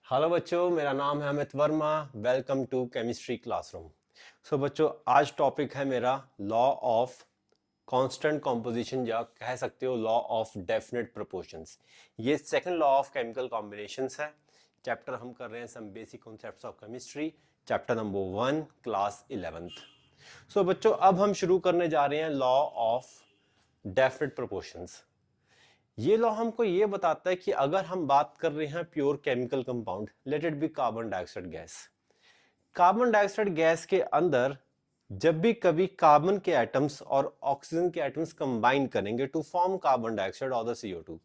Hello बच्चों, मेरा नाम है Amit Verma. Welcome to chemistry classroom. So बच्चों, आज टॉपिक है मेरा लॉ ऑफ कांस्टेंट कॉम्पोजिशन, या कह सकते हो लॉ ऑफ डेफिनेट प्रोपोर्शंस। ये second law of chemical combinations है। चैप्टर हम कर रहे हैं some basic concepts of chemistry, chapter number 1, class 11th। So बच्चों, अब हम शुरू करने जा रहे हैं लॉ ऑफ डेफिनेट प्रोपोर्शंस। ये लॉ हमको ये बताता है कि अगर हम बात कर रहे हैं pure chemical compound, let it be carbon dioxide gas. Carbon dioxide gas के अंदर जब भी कभी कार्बन के एटम्स और ऑक्सीजन के एटम्स कंबाइन करेंगे टू फॉर्म कार्बन डाइऑक्साइड और द CO2,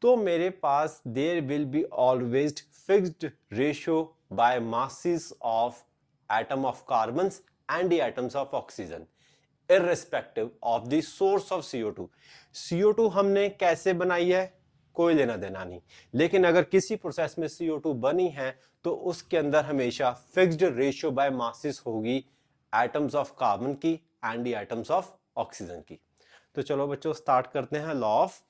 तो मेरे पास there will be always fixed ratio by masses of atom of carbon and the atoms of oxygen irrespective of the source of CO2। CO2 हमने कैसे बनाई है कोई लेना देना नहीं, लेकिन अगर किसी प्रोसेस में CO2 बनी है तो उसके अंदर हमेशा फिक्स्ड रेशियो बाय मासेस होगी एटम्स ऑफ कार्बन की and the atoms of oxygen की। तो चलो बच्चों, स्टार्ट करते हैं law of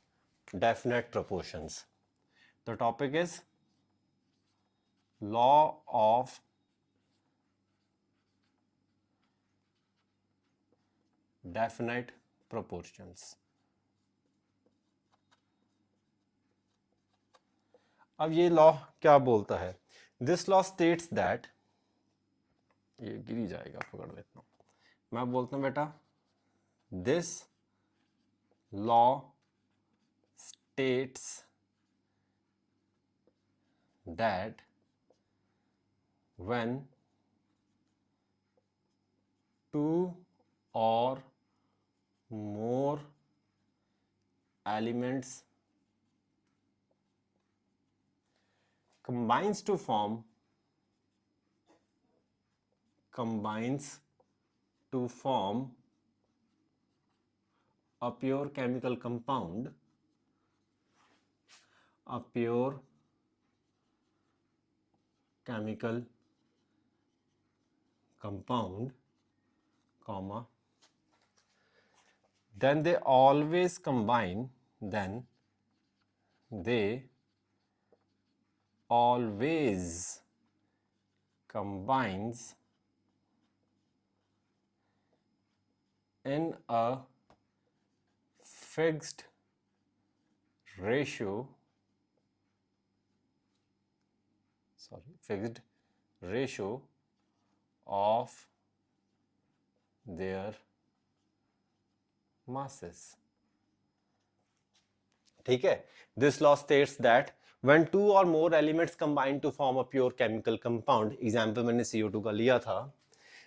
definite proportions. The topic is law of definite proportions. अब ये लॉ क्या बोलता है? दिस लॉ स्टेट्स दैट, ये गिर ही जाएगा, पकड़ लेता हूं। मैं बोलता हूं बेटा, this law states that when two or more elements combines to form a pure chemical compound, a pure chemical compound, comma, then they always combine combines in a fixed ratio of their masses। ठीक है। This law states that when two or more elements combine to form a pure chemical compound, example मैंने CO2 का लिया था,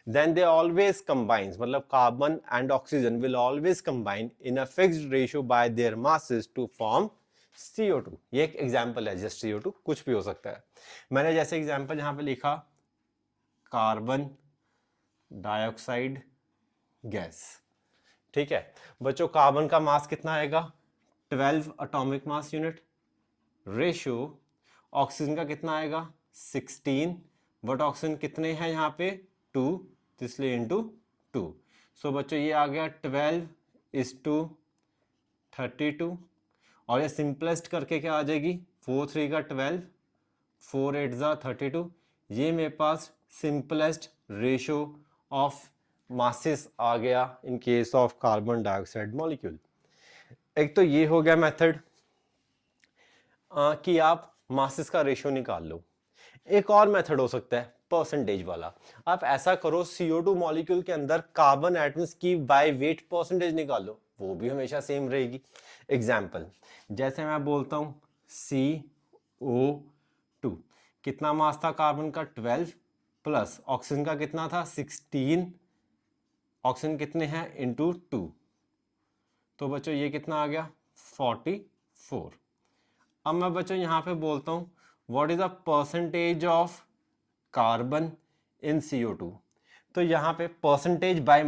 then they always combines, मतलब carbon and oxygen will always combine in a fixed ratio by their masses to form CO2। ये एक example है, just CO2, कुछ भी हो सकता है। मैंने जैसे एग्जाम्पल यहां पे लिखा कार्बन डाइऑक्साइड गैस। ठीक है बच्चों, कार्बन का मास कितना आएगा? 12 atomic mass unit. Ratio oxygen का कितना आएगा? 16। बट ऑक्सीजन कितने हैं यहाँ पे? 2, इसलिए इंटू 2। सो बच्चों ये आ गया 12:32। और ये सिंपलेस्ट करके क्या आ जाएगी? 4 3 का 12, 4 8 जा 32। ये मेरे पास सिंपलेस्ट रेशियो ऑफ मासेस आ गया in case of carbon dioxide molecule. एक तो ये हो गया मेथड कि आप मासेस का रेशियो निकाल लो। एक और मेथड हो सकता है परसेंटेज वाला। आप ऐसा करो, CO2 मॉलिक्यूल के अंदर कार्बन एटम्स की बाय वेट परसेंटेज निकालो, वो भी हमेशा सेम रहेगी। एग्जाम्पल, जैसे मैं बोलता हूं CO2, कितना मास था कार्बन का? 12, प्लस ऑक्सीजन का कितना था? 16। ऑक्सीजन कितने हैं? इंटू 2। तो बच्चों ये कितना आ गया? 44। अब मैं बच्चों यहां पे बोलता हूं what is the percentage of carbon in CO2। तो यहां पे परसेंटेज बाय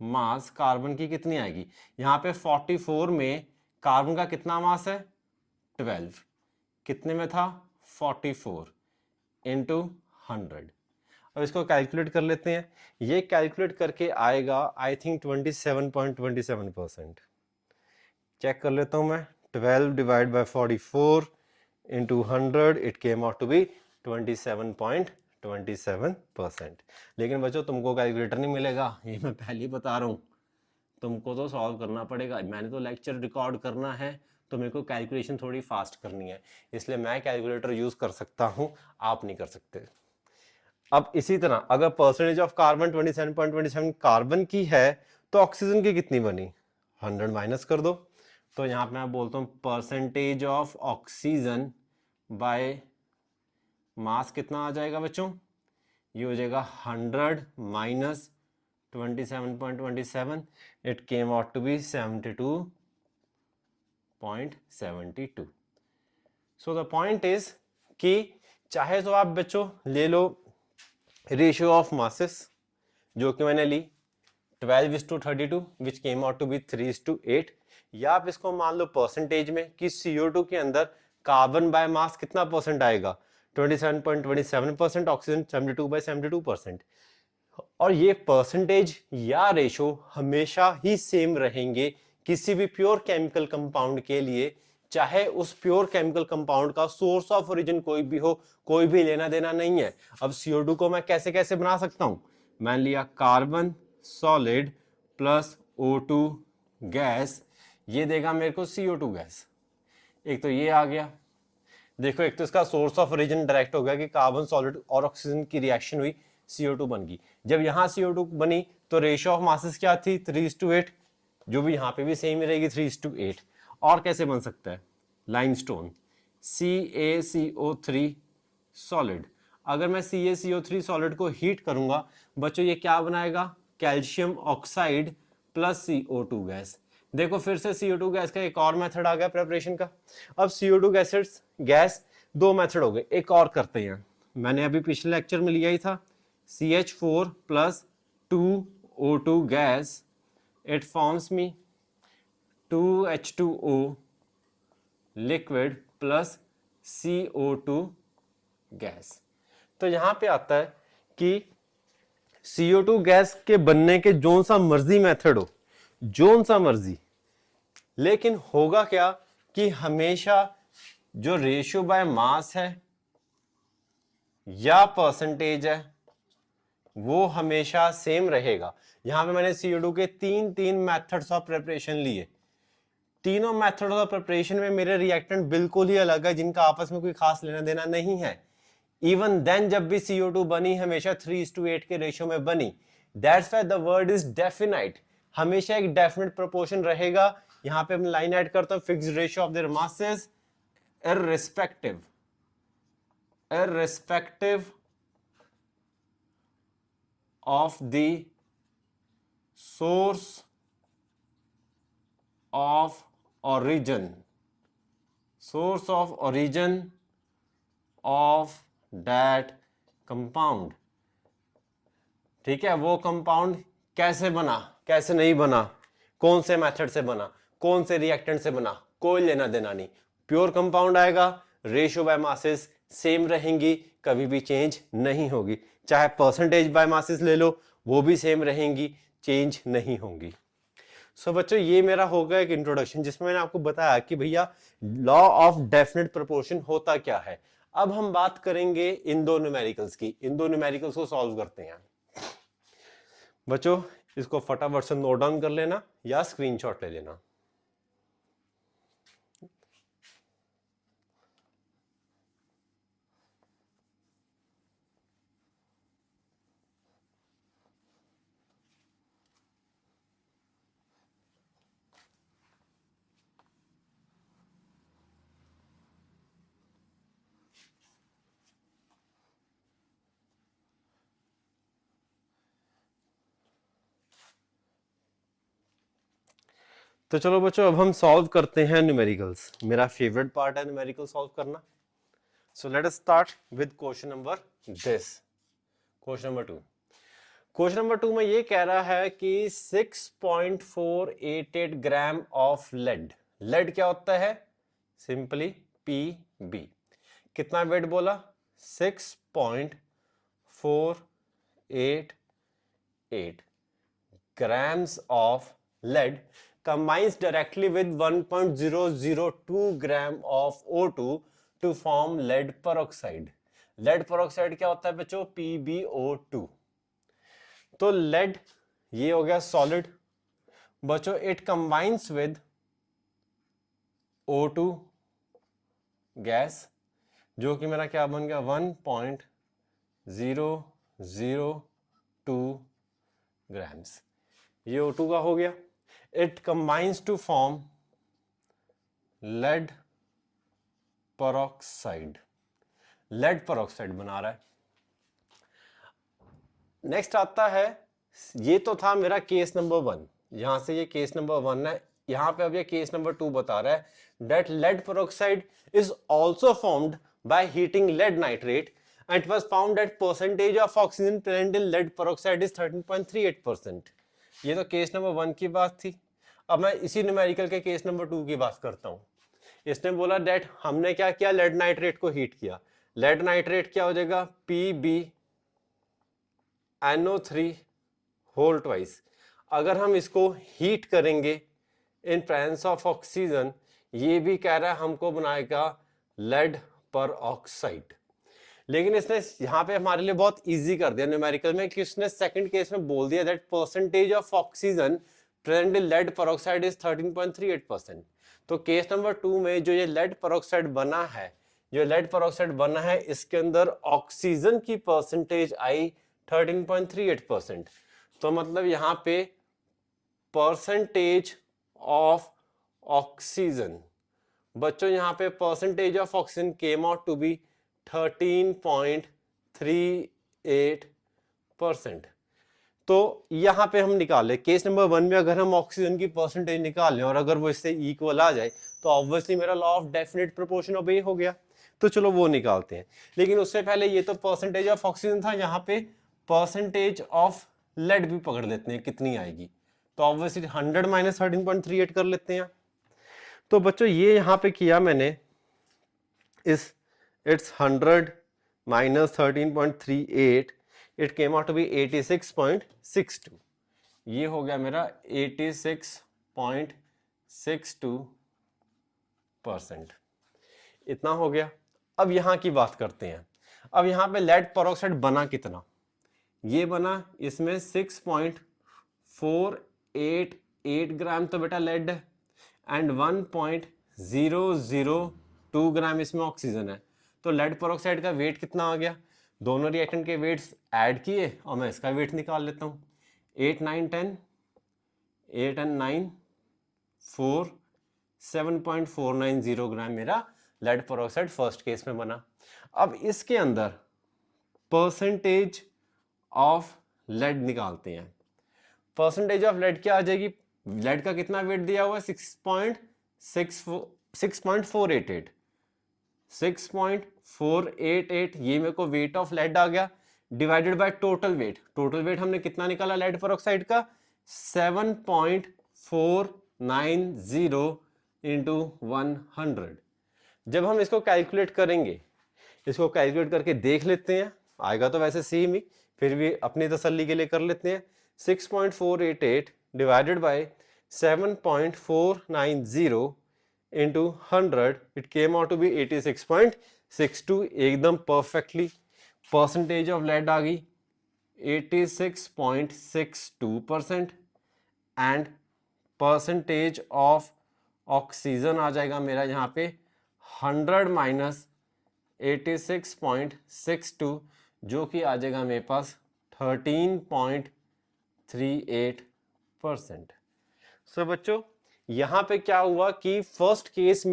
मास कार्बन की कितनी आएगी? यहां पे 44 में कार्बन का कितना मास है? 12। कितने में था? 44 इंटू 100। अब इसको कैलकुलेट कर लेते हैं। ये कैलकुलेट करके आएगा आई थिंक 27.27%। चेक कर लेता हूं मैं। 12 divided by 44 into 100, it came out to be 27.27%। लेकिन बच्चों तुमको कैलकुलेटर नहीं मिलेगा, ये मैं पहले ही बता रहा हूँ, तुमको तो सॉल्व करना पड़ेगा। मैंने तो लेक्चर रिकॉर्ड करना है, तो मेरे को कैलकुलेशन थोड़ी फास्ट करनी है, इसलिए मैं कैलकुलेटर यूज कर सकता हूँ, आप नहीं कर सकते। अब इसी तरह अगर परसेंटेज ऑफ कार्बन 27.27 कार्बन की है तो ऑक्सीजन की कितनी बनी, 100 माइनस कर दो। तो यहां पे मैं बोलता हूं percentage of oxygen by mass कितना आ जाएगा बच्चों, ये हो जाएगा 100 minus 27.27, it came out to be 72.72। So the point is कि चाहे तो आप बच्चों ले लो रेशियो ऑफ मासेस जो कि मैंने ली 12:32 विच केम आउट टू बी 3:8, या आप इसको मान लो परसेंटेज में कि CO2 के अंदर कार्बन बाय मास कितना परसेंट आएगा, 27.27%, ऑक्सीजन 72/72%। और ये परसेंटेज या रेशो हमेशा ही सेम रहेंगे किसी भी प्योर केमिकल कंपाउंड के लिए, चाहे उस प्योर केमिकल कंपाउंड का सोर्स ऑफ ओरिजिन कोई भी हो, कोई भी लेना देना नहीं है। अब CO2 को मैं कैसे कैसे बना सकता हूं, मान लिया carbon solid plus O2 gas, ये देगा मेरे को CO2 गैस। एक तो ये आ गया, देखो एक तो इसका सोर्स ऑफ ओरिजिन डायरेक्ट हो गया कि कार्बन सॉलिड और ऑक्सीजन की रिएक्शन हुई, CO2 बन गई। जब यहां CO2 बनी तो रेशियो ऑफ मासेस क्या थी, 3:8, जो भी यहां पे भी सेम ही रहेगी 3:8। और कैसे बन सकता है, लाइमस्टोन CaCO3 सॉलिड, अगर मैं CaCO3 सॉलिड को हीट करूंगा बच्चों ये क्या बनाएगा, calcium oxide plus CO2 gas. देखो फिर से CO2 गैस का एक और मेथड आ गया प्रिपरेशन का। अब CO2 गैस दो मेथड हो गए, एक और करते हैं, मैंने अभी पिछले लेक्चर में लिया ही था, CH4 plus 2O2 gas, it forms me 2H2O liquid plus CO2 gas. तो यहां पे आता है कि CO2 गैस के बनने के जोन सा मर्जी मेथड हो, जोन सा मर्जी, लेकिन होगा क्या कि हमेशा जो रेशियो बाय मास है या परसेंटेज है वो हमेशा सेम रहेगा। यहां पे मैंने CO2 के तीन मेथड्स ऑफ प्रिपरेशन लिए, तीनों मेथड ऑफ प्रिपरेशन में मेरे रिएक्टेंट बिल्कुल ही अलग है जिनका आपस में कोई खास लेना देना नहीं है। इवन देन जब भी CO2 बनी हमेशा 3:8 के रेशियो में बनी, that's why the word is definite, हमेशा एक डेफिनेट प्रोपोर्शन रहेगा। यहां पे मैं लाइन ऐड करता हूं, fixed ratio of their masses irrespective of the source of origin of that compound। ठीक है, वो कंपाउंड कैसे बना कैसे नहीं बना, कौन से मेथड से बना, कौन से रिएक्टेंट से बना, कोई लेना देना नहीं। प्योर कंपाउंड आएगा, रेशियो बाय मासेस सेम रहेंगी, कभी भी चेंज नहीं होगी, चाहे परसेंटेज बाय मासेस ले लो वो भी सेम रहेंगी, चेंज नहीं होंगी। सो बच्चों ये मेरा होगा एक इंट्रोडक्शन जिसमें मैंने आपको बताया कि भैया लॉ ऑफ डेफिनेट प्रोपोर्शन होता क्या है। अब हम बात करेंगे इन दो न्यूमेरिकल्स की, इन दो न्यूमेरिकल्स को सॉल्व करते हैं। बच्चों इसको फटाफट से नोट डाउन कर लेना या स्क्रीनशॉट ले लेना। तो चलो बच्चों अब हम सॉल्व करते हैं न्यूमेरिकल्स, मेरा फेवरेट पार्ट है न्यूमेरिकल सॉल्व करना। So let us start with question number this, question number 2। Question number 2 में ये कह रहा है कि 6.488 ग्राम ऑफ लेड, लेड क्या होता है, सिंपली Pb, कितना वेट बोला, 6.488 grams of lead combines directly with 1.002 gram of O2 to form lead peroxide. lead peroxide क्या होता है बच्चों? PbO2. तो lead ये हो गया सॉलिड बच्चों. It combines with O2 gas जो कि मेरा क्या बन गया 1.002 ग्राम्स. ये O2 का हो गया. It combines to form lead peroxide. Lead peroxide बना रहा है. नेक्स्ट आता है, ये तो था मेरा केस नंबर 1. यहां से ये केस नंबर 1 है. यहां पे अब ये केस नंबर 2 बता रहा है that lead peroxide is also formed by heating lead nitrate and it was found that percentage of oxygen present in lead peroxide is 13.38%. ये तो केस नंबर 1 की बात थी. अब मैं इसी न्यूमेरिकल के केस नंबर 2 की बात करता हूं. इसने बोला that हमने क्या किया, लेड नाइट्रेट को हीट किया. लेड नाइट्रेट क्या हो जाएगा PbNO3 होल ट्वाइस. अगर हम इसको हीट करेंगे इन प्रेजेंस ऑफ ऑक्सीजन, ये भी कह रहा है हमको बनाएगा लेड पेरोक्साइड. लेकिन इसने यहाँ पे हमारे लिए बहुत इजी कर दिया न्यूमेरिकल में कि उसने सेकंड केस में बोल दिया that percentage of oxygen present in lead peroxide is 13.38%. तो केस नंबर 2 में जो ये लेड पेरोक्साइड बना है, इसके अंदर ऑक्सीजन की परसेंटेज आई 13.38%. तो मतलब यहाँ पे परसेंटेज ऑफ ऑक्सीजन बच्चों, यहाँ पे percentage of oxygen came out to be 13.38%. तो यहाँ पे हम निकाले केस नंबर 1 में अगर हम ऑक्सीजन की परसेंटेज निकाल लें और अगर वो इससे इक्वल आ जाए तो ऑब्वियसली मेरा लॉ ऑफ डेफिनेट प्रोपोर्शन ओबे हो गया. तो चलो वो निकालते हैं. लेकिन उससे पहले ये तो परसेंटेज ऑफ ऑक्सीजन था, यहाँ पे परसेंटेज ऑफ लेड भी पकड़ लेते हैं कितनी आएगी. तो ऑब्वियसली 100 माइनस 13.38 कर लेते हैं. तो बच्चों ये यहाँ पे किया मैंने, it's 100 minus 13.38, it came out to be 86.62. ये हो गया मेरा 86.62%. इतना हो गया. अब यहाँ की बात करते हैं. अब यहाँ पे लेड पेरोक्साइड बना कितना? ये बना इसमें 6.488 ग्राम तो बेटा लेड है एंड 1.002 ग्राम इसमें ऑक्सीजन है. तो लेड पेरोक्साइड का वेट कितना आ गया? दोनों रिएक्टेंट के वेट्स ऐड किए और मैं इसका वेट निकाल लेता हूँ. 8 9 10 8 and 9 4 7.490 ग्राम मेरा लेड पेरोक्साइड फर्स्ट केस में बना. अब इसके अंदर परसेंटेज ऑफ लेड निकालते हैं. परसेंटेज ऑफ लेड क्या आ जाएगी? लेड का कितना वेट दिया हुआ है? 6.488. 6.488 ये मेरे को वेट ऑफ लेड आ गया divided by total weight. Total weight हमने कितना निकाला लेड पेरोक्साइड का? 7.490 इंटू 100. जब हम इसको कैलकुलेट करेंगे, इसको कैलकुलेट करके देख लेते हैं, आएगा तो वैसे सेम ही, फिर भी अपनी तसल्ली के लिए कर लेते हैं. 6.488 divided by 7.490 into 100, it came out to be 86.62. एकदम परफेक्टली परसेंटेज ऑफ लेड आ गई 86.62% एंड परसेंटेज ऑफ ऑक्सीजन आ जाएगा मेरा यहाँ पे 100 माइनस 86.62 जो कि आ जाएगा मेरे पास 13.38%. सो बच्चों यहाँ पे क्या हुआ कि फर्स्ट केस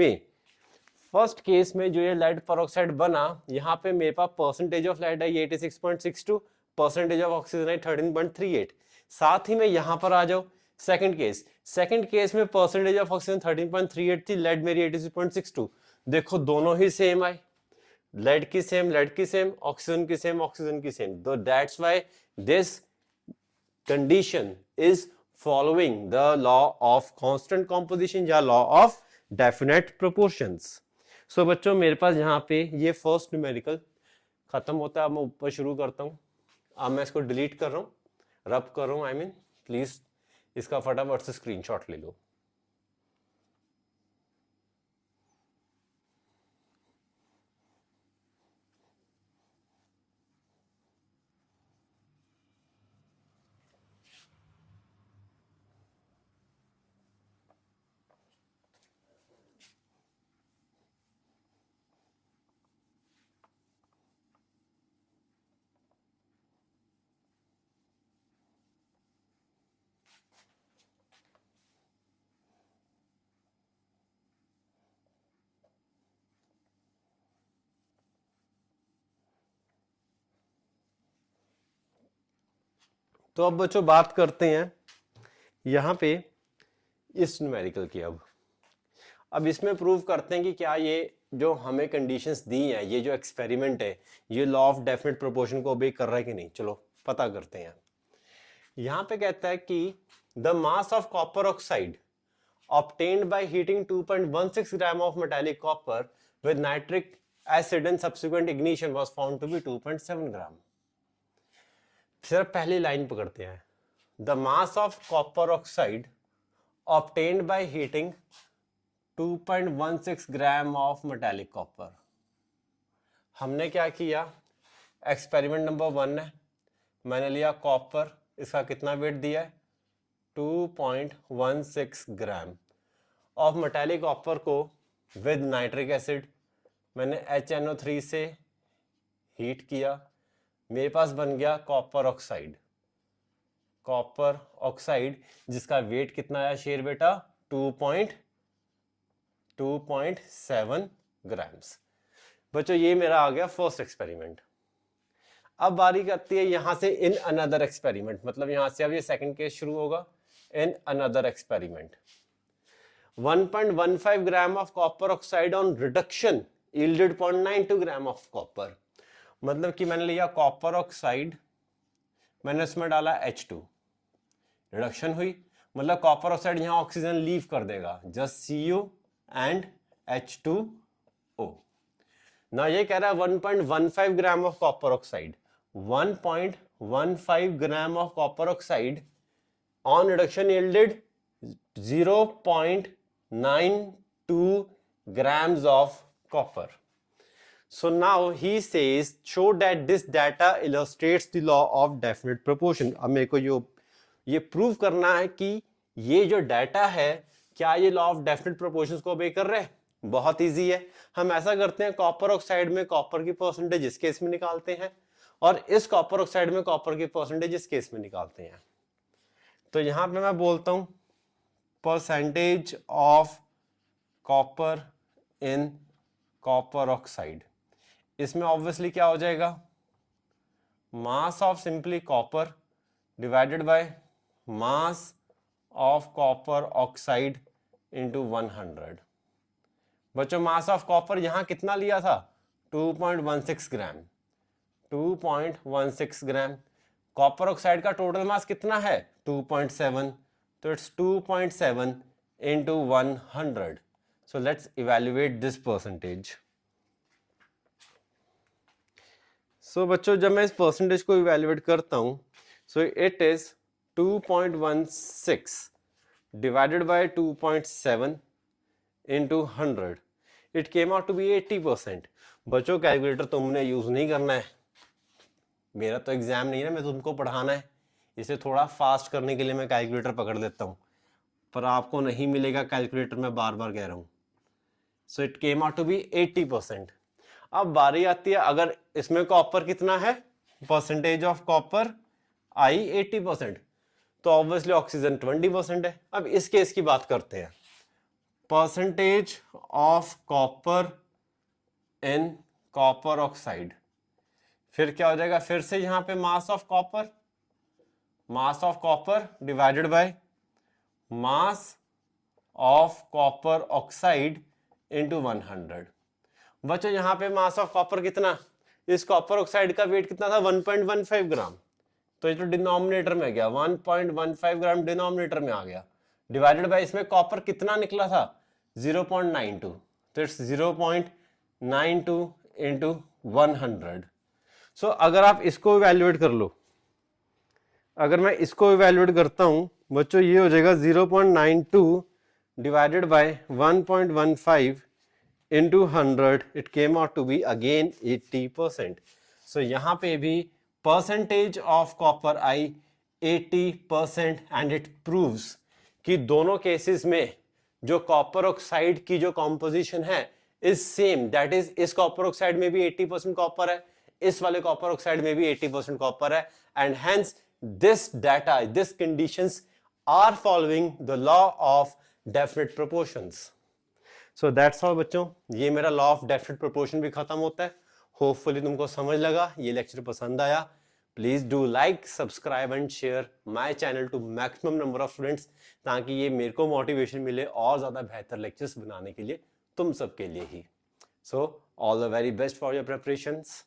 में जो ये लेड पेरोक्साइड बना, यहाँ पे मेरे पास परसेंटेज ऑफ लेड है 86.62, परसेंटेज ऑफ ऑक्सीजन है 13.38. साथ ही में यहाँ पर आ जाओ सेकंड केस में परसेंटेज ऑफ ऑक्सीजन 13.38 थी, लेड मेरी 86.62. देखो दोनों ही सेम आए, लेड की सेम, ऑक्सीजन की सेम. तो that's why this condition is following the law of constant composition या law of definite proportions. So बच्चों मेरे पास यहाँ पे ये फर्स्ट न्यूमेरिकल खत्म होता है. अब मैं ऊपर शुरू करता हूँ. अब मैं इसको डिलीट कर रहा हूँ, रब कर रहा हूँ. प्लीज इसका फटाफट से स्क्रीनशॉट ले लो. तो अब बच्चों बात करते हैं यहाँ पे इस न्यूमेरिकल की। अब इसमें प्रूव करते हैं कि क्या ये जो हमें कंडीशंस दी हैं, ये जो एक्सपेरिमेंट है, ये लॉ ऑफ डेफिनेट प्रोपोर्शन को ओबे कर रहा है कि नहीं। चलो पता करते हैं। यहाँ पे कहता है कि the mass of copper oxide obtained by heating 2.16 gram of metallic copper with nitric acid and subsequent ignition was found to be 2.7 gram. सिर्फ पहली लाइन पकड़ते हैं। The mass of copper oxide obtained by heating 2.16 gram of metallic copper. हमने क्या किया, experiment number 1 है, मैंने लिया कॉपर, इसका कितना वेट दिया है 2.16 ग्राम ऑफ मेटालिक कॉपर को विद नाइट्रिक एसिड मैंने HNO3 से हीट किया, मेरे पास बन गया कॉपर ऑक्साइड। कॉपर ऑक्साइड जिसका वेट कितना आया शेर बेटा 2.7 ग्राम्स। बच्चों ये मेरा आ गया फर्स्ट एक्सपेरिमेंट। अब बारी करती है यहां से इन अनदर एक्सपेरिमेंट, मतलब यहां से अब ये सेकंड केस शुरू होगा। In another experiment 1.15 gram of copper oxide on reduction yielded 0.92 gram of copper. मतलब कि मैंने लिया कॉपर ऑक्साइड, मैंने उसमें डाला H2, रिडक्शन हुई, मतलब कॉपर ऑक्साइड यहां ऑक्सीजन लीव कर देगा, जस्ट Cu एंड H2O। ना ये कह रहा है 1.15 gram of copper oxide, 1.15 gram of copper oxide on reduction yielded 0.92 grams of copper. So now he says show that this data illustrates the law of definite proportion. अब मेरे को ये prove करना है कि ये जो डाटा है क्या ये लॉ ऑफ डेफिनेट प्रोपोर्शंस को ओबे कर रहे हैं। बहुत इजी है, हम ऐसा करते हैं कॉपर ऑक्साइड में कॉपर की परसेंटेज इस केस में निकालते हैं और इस कॉपर ऑक्साइड में कॉपर की परसेंटेज इस केस में निकालते हैं। तो यहां पे मैं बोलता हूं percentage of copper in copper oxide, इसमें ऑब्वियसली क्या हो जाएगा mass of simply copper divided by mass of copper oxide into 100। बच्चों मास ऑफ कॉपर यहां कितना लिया था 2.16 ग्राम, 2.16 ग्राम। कॉपर ऑक्साइड का टोटल मास कितना है 2.7, तो it's 2.7 into 100. So let's evaluate this percentage. So बच्चों जब मैं इस परसेंटेज को इवेल्युएट करता हूं, so it is 2.16 divided by 2.7 into 100. It came out to be 80%. बच्चों कैलकुलेटर तुमने यूज नहीं करना है, मेरा तो एग्जाम नहीं है ना, मैं तुमको पढ़ाना है, इसे थोड़ा फास्ट करने के लिए मैं कैलकुलेटर पकड़ लेता हूँ, पर आपको नहीं मिलेगा कैलकुलेटर, मैं बार बार कह रहा हूँ। So it came out to be 80%। अब बारी आती है अगर इसमें कॉपर कितना है, परसेंटेज ऑफ कॉपर आई 80%, तो ऑब्वियसली ऑक्सीजन 20% है। अब इस केस की बात करते हैं, percentage of copper in copper oxide, फिर क्या हो जाएगा, फिर से यहां पे mass of copper divided by mass of copper oxide into 100। बच्चों यहां पे मास ऑफ कॉपर कितना, इस कॉपर ऑक्साइड का वेट कितना था 1.15 ग्राम, तो ये तो डिनोमिनेटर में गया, 1.15 ग्राम डिनोमिनेटर में आ गया, डिवाइडेड बाय इसमें कॉपर कितना निकला था 0.92, तो इट्स 0.92 इंटू 100। सो अगर आप इसको इवैल्यूएट कर लो, अगर मैं इसको इवैल्यूएट करता हूं बच्चों, ये हो जाएगा 0.92 divided by 1.15 into 100, it came out to be again 80%. So यहाँ पे भी percentage of copper I 80% and it proves कि दोनों केसेस में जो कॉपर ऑक्साइड की जो कॉम्पोजिशन है इज सेम, दैट इज इस कॉपर ऑक्साइड में भी 80% कॉपर है, इस वाले कॉपर ऑक्साइड में भी 80% कॉपर है, and hence this data, this conditions are following the law of definite proportions. So that's all बच्चों, ये मेरा लॉ ऑफ डेफिनेट प्रोपोर्शन भी खत्म होता है। होपफुली तुमको समझ लगा, ये लेक्चर पसंद आया, please do like, subscribe and share my channel to maximum number of students, ताकि ये मेरे को मोटिवेशन मिले और ज़्यादा बेहतर लेक्चर्स बनाने के लिए तुम सबके लिए ही। So all the very best for your preparations.